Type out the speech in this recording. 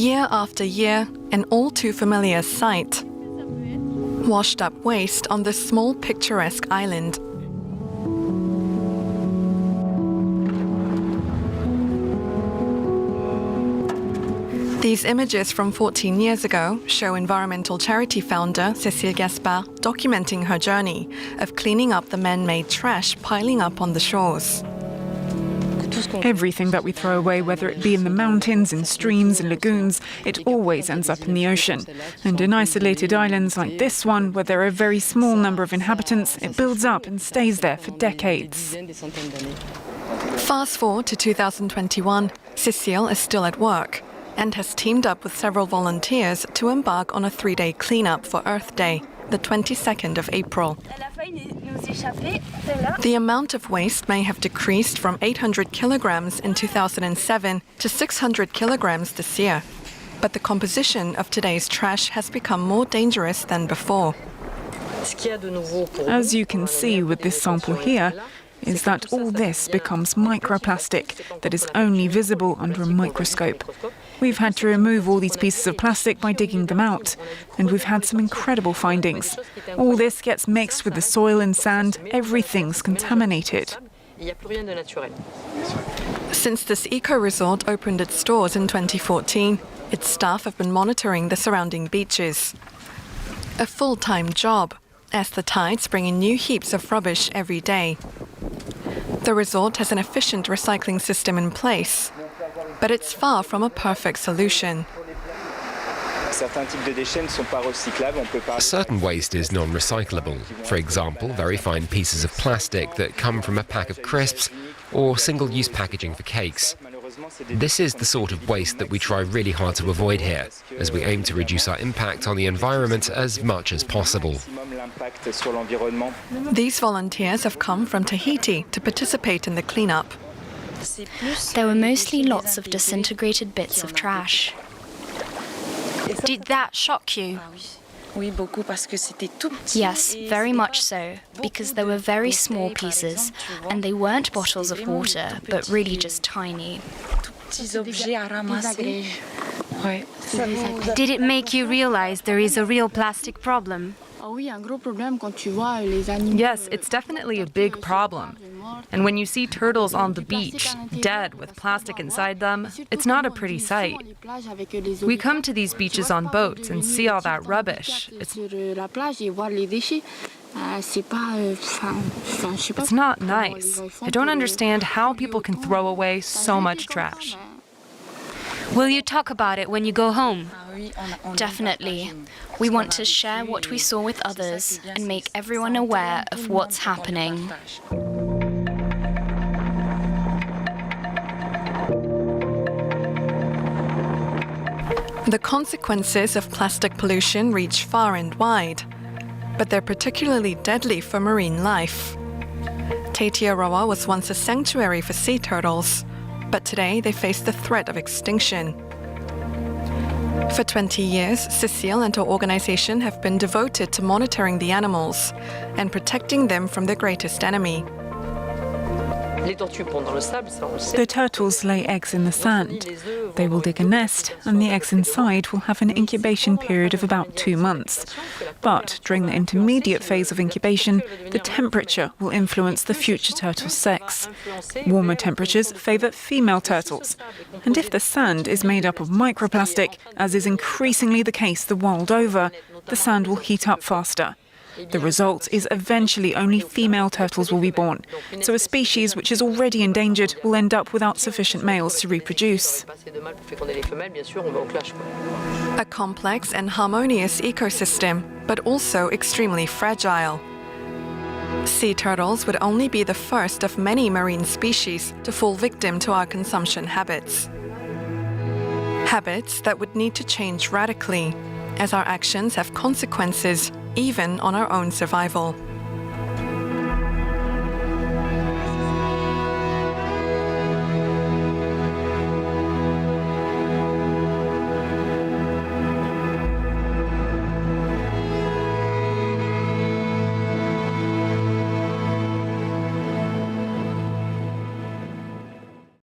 Year after year, an all too familiar sight. Washed up waste on this small picturesque island. These images from 14 years ago show environmental charity founder Cécile Gaspard documenting her journey of cleaning up the man-made trash piling up on the shores. Everything that we throw away, whether it be in the mountains, in streams, in lagoons, it always ends up in the ocean. And in isolated islands like this one, where there are a very small number of inhabitants, it builds up and stays there for decades. Fast forward to 2021, Cécile is still at work and has teamed up with several volunteers to embark on a 3-day cleanup for Earth Day, the 22nd of April. The amount of waste may have decreased from 800 kilograms in 2007 to 600 kilograms this year. But the composition of today's trash has become more dangerous than before. As you can see with this sample here, is that all this becomes microplastic that is only visible under a microscope. We've had to remove all these pieces of plastic by digging them out, and we've had some incredible findings. All this gets mixed with the soil and sand, everything's contaminated. Since this eco-resort opened its doors in 2014, its staff have been monitoring the surrounding beaches. A full-time job, as the tides bring in new heaps of rubbish every day. The resort has an efficient recycling system in place, but it's far from a perfect solution. Certain waste is non-recyclable. For example, very fine pieces of plastic that come from a pack of crisps or single-use packaging for cakes. This is the sort of waste that we try really hard to avoid here, as we aim to reduce our impact on the environment as much as possible. These volunteers have come from Tahiti to participate in the cleanup. There were mostly lots of disintegrated bits of trash. Did that shock you? Yes, very much so, because there were very small pieces, and they weren't bottles of water, but really just tiny. Did it make you realize there is a real plastic problem? Yes, it's definitely a big problem. And when you see turtles on the beach, dead with plastic inside them, it's not a pretty sight. We come to these beaches on boats and see all that rubbish. It's not nice. I don't understand how people can throw away so much trash. Will you talk about it when you go home? Definitely. We want to share what we saw with others and make everyone aware of what's happening. The consequences of plastic pollution reach far and wide, but they're particularly deadly for marine life. Tetiꞌaroa was once a sanctuary for sea turtles, but today they face the threat of extinction. For 20 years, Cécile and her organization have been devoted to monitoring the animals and protecting them from their greatest enemy. The turtles lay eggs in the sand. They will dig a nest, and the eggs inside will have an incubation period of about 2 months. But during the intermediate phase of incubation, the temperature will influence the future turtle's sex. Warmer temperatures favour female turtles. And if the sand is made up of microplastic, as is increasingly the case the world over, the sand will heat up faster. The result is eventually only female turtles will be born, so a species which is already endangered will end up without sufficient males to reproduce. A complex and harmonious ecosystem, but also extremely fragile. Sea turtles would only be the first of many marine species to fall victim to our consumption habits. Habits that would need to change radically, as our actions have consequences even on our own survival.